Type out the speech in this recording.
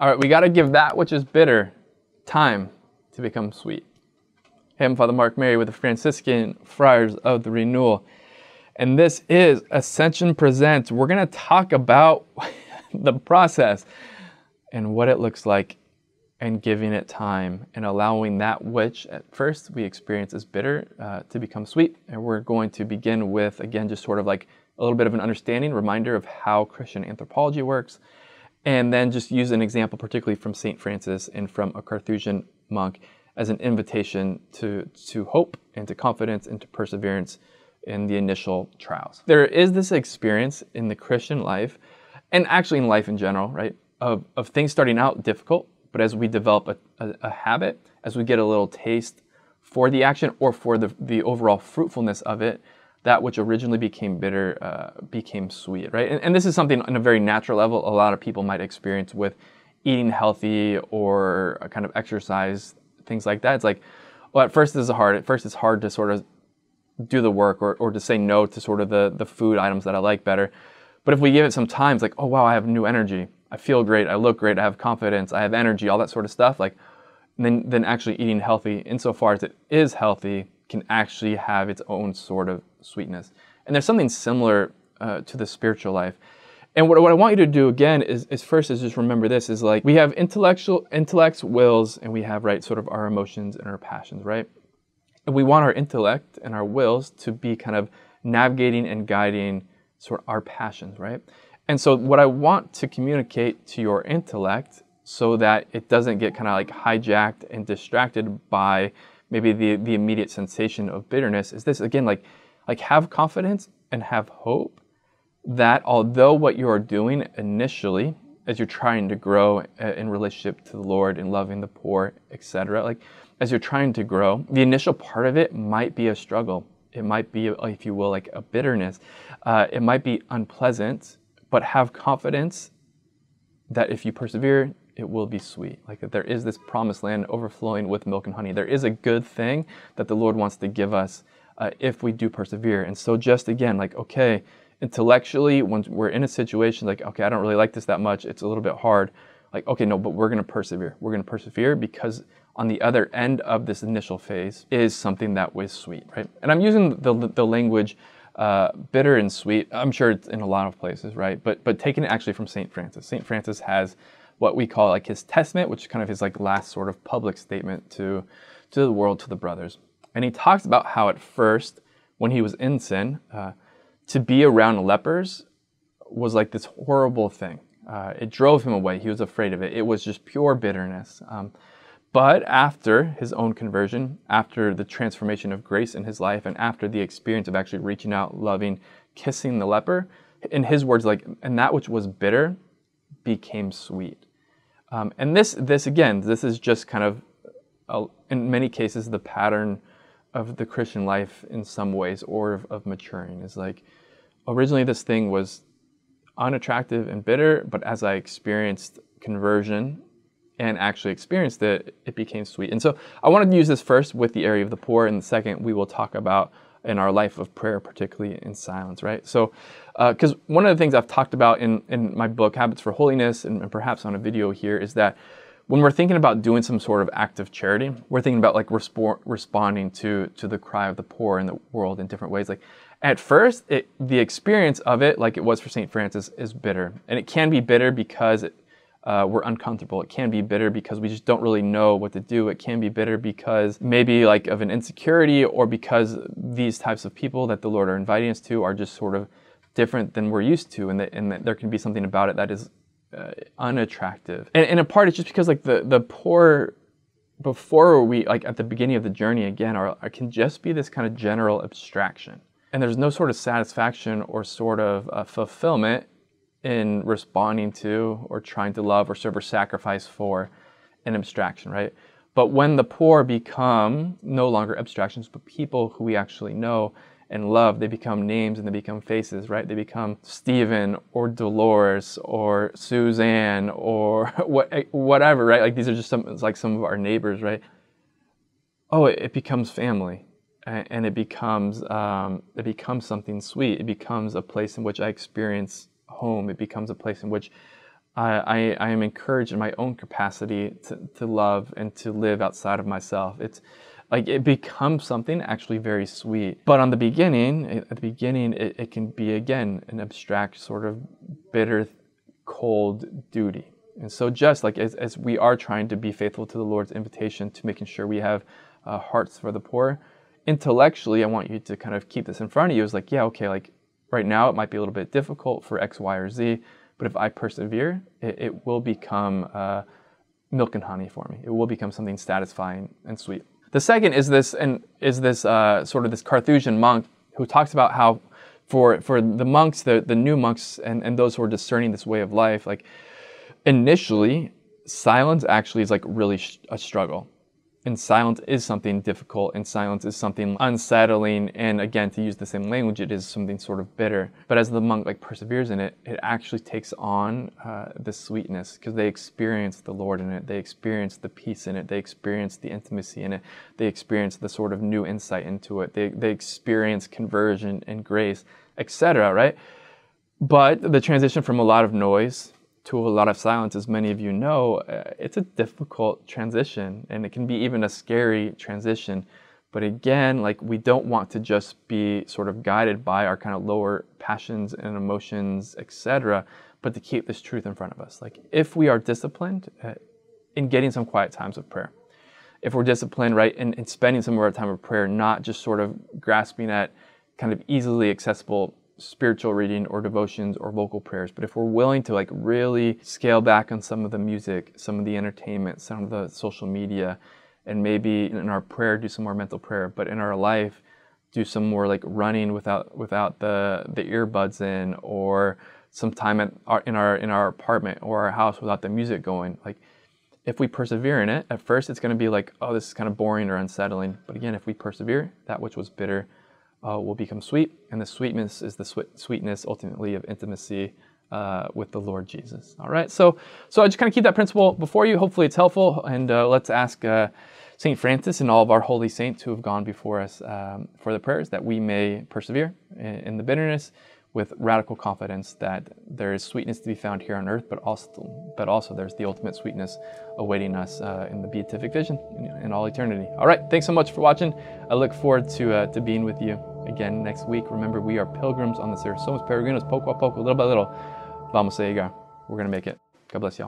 All right, we got to give that which is bitter time to become sweet. Hey, I'm Father Mark Mary with the Franciscan Friars of the Renewal. And this is Ascension Presents. We're going to talk about the process and what it looks like and giving it time and allowing that which at first we experience as bitter to become sweet. And we're going to begin with, again, just sort of like a little bit of an understanding, reminder of how Christian anthropology works, and then just use an example particularly from St. Francis and from a Carthusian monk as an invitation to hope and to confidence and to perseverance in the initial trials. There is this experience in the Christian life, and actually in life in general, right, of things starting out difficult, but as we develop a habit, as we get a little taste for the action or for the overall fruitfulness of it, that which originally became bitter became sweet, right? And this is something on a very natural level a lot of people might experience with eating healthy or a kind of exercise, things like that. It's like, well, at first it's hard to sort of do the work or to say no to sort of the food items that I like better. But if we give it some time, it's like, oh wow, I have new energy. I feel great, I look great, I have confidence, I have energy, all that sort of stuff. Like, then actually eating healthy, insofar as it is healthy, can actually have its own sort of sweetness. And there's something similar to the spiritual life. And what I want you to do again is first just remember this, is like we have intellects, wills, and we have, right, sort of our emotions and our passions, right? And we want our intellect and our wills to be kind of navigating and guiding sort of our passions, right? And so what I want to communicate to your intellect so that it doesn't get kind of like hijacked and distracted by maybe the immediate sensation of bitterness is this, again, like have confidence and have hope that although what you are doing initially as you're trying to grow in relationship to the Lord and loving the poor, etc., like as you're trying to grow, the initial part of it might be a struggle. It might be, if you will, like a bitterness. It might be unpleasant, but have confidence that if you persevere, it will be sweet. Like that there is this promised land overflowing with milk and honey. There is a good thing that the Lord wants to give us if we do persevere. And so just again, like, okay, intellectually, when we're in a situation like, okay, I don't really like this that much, it's a little bit hard. Like, okay, no, but we're going to persevere. We're going to persevere because on the other end of this initial phase is something that was sweet, right? And I'm using the language bitter and sweet. I'm sure it's in a lot of places, right? But taking it actually from St. Francis. St. Francis has what we call like his testament, which is kind of his like last sort of public statement to the world, to the brothers. And he talks about how at first, when he was in sin, to be around lepers was like this horrible thing. It drove him away. He was afraid of it. It was just pure bitterness. But after his own conversion, after the transformation of grace in his life, and after the experience of actually reaching out, loving, kissing the leper, in his words, like, and that which was bitter became sweet. And this again, this is just kind of, in many cases, the pattern of the Christian life in some ways, or of maturing. Is like, originally this thing was unattractive and bitter, but as I experienced conversion and actually experienced it, it became sweet. And so I wanted to use this first with the area of the poor, and the second we will talk about in our life of prayer, particularly in silence, right? So, because one of the things I've talked about in my book, Habits for Holiness, and perhaps on a video here, is that when we're thinking about doing some sort of act of charity, we're thinking about like responding to the cry of the poor in the world in different ways. Like at first, the experience of it, like it was for St. Francis, is bitter. And it can be bitter because we're uncomfortable. It can be bitter because we just don't really know what to do. It can be bitter because maybe like of an insecurity, or because these types of people that the Lord are inviting us to are just sort of different than we're used to, and that there can be something about it that is unattractive. And in part, it's just because like the poor, before we, like at the beginning of the journey again, can just be this kind of general abstraction. And there's no sort of satisfaction or sort of fulfillment in responding to or trying to love or serve or sacrifice for an abstraction, right? But when the poor become no longer abstractions, but people who we actually know and love, they become names and they become faces, right? They become Stephen or Dolores or Suzanne or whatever, right? Like these are just some of our neighbors, right? Oh, it becomes family, and it becomes something sweet. It becomes a place in which I experience home. It becomes a place in which I am encouraged in my own capacity to love and to live outside of myself. It's like it becomes something actually very sweet. But at the beginning, it can be, again, an abstract sort of bitter, cold duty. And so just like as we are trying to be faithful to the Lord's invitation to making sure we have hearts for the poor, intellectually, I want you to kind of keep this in front of you. It's like, yeah, okay, like right now it might be a little bit difficult for X, Y, or Z, but if I persevere, it will become milk and honey for me. It will become something satisfying and sweet. The second is this sort of this Carthusian monk who talks about how for the monks, the new monks and those who are discerning this way of life, like initially, silence actually is like really a struggle. And silence is something difficult, and silence is something unsettling, and again, to use the same language, it is something sort of bitter. But as the monk like perseveres in it, it actually takes on the sweetness, because they experience the Lord in it, they experience the peace in it, they experience the intimacy in it, they experience the sort of new insight into it, they experience conversion and grace, etc., right? But the transition from a lot of noise to a lot of silence, as many of you know, it's a difficult transition, and it can be even a scary transition. But again, like we don't want to just be sort of guided by our kind of lower passions and emotions, etc., but to keep this truth in front of us. Like if we are disciplined in getting some quiet times of prayer, if we're disciplined, right, in spending some of our time of prayer, not just sort of grasping at kind of easily accessible spiritual reading or devotions or vocal prayers, but if we're willing to like really scale back on some of the music, some of the entertainment, some of the social media, and maybe in our prayer do some more mental prayer, but in our life do some more like running without the earbuds in, or some time in our apartment or our house without the music going. Like if we persevere in it, at first it's going to be like, oh, this is kind of boring or unsettling, but again, if we persevere, that which was bitter will become sweet, and the sweetness is the sweetness ultimately of intimacy with the Lord Jesus. All right, so I just kind of keep that principle before you. Hopefully it's helpful, and let's ask St. Francis and all of our holy saints who have gone before us for the prayers, that we may persevere in the bitterness with radical confidence that there is sweetness to be found here on earth, but also there's the ultimate sweetness awaiting us in the beatific vision in all eternity. All right, thanks so much for watching. I look forward to being with you again next week. Remember, we are pilgrims on this earth. Somos peregrinos, poco a poco, little by little. Vamos a llegar. We're going to make it. God bless y'all.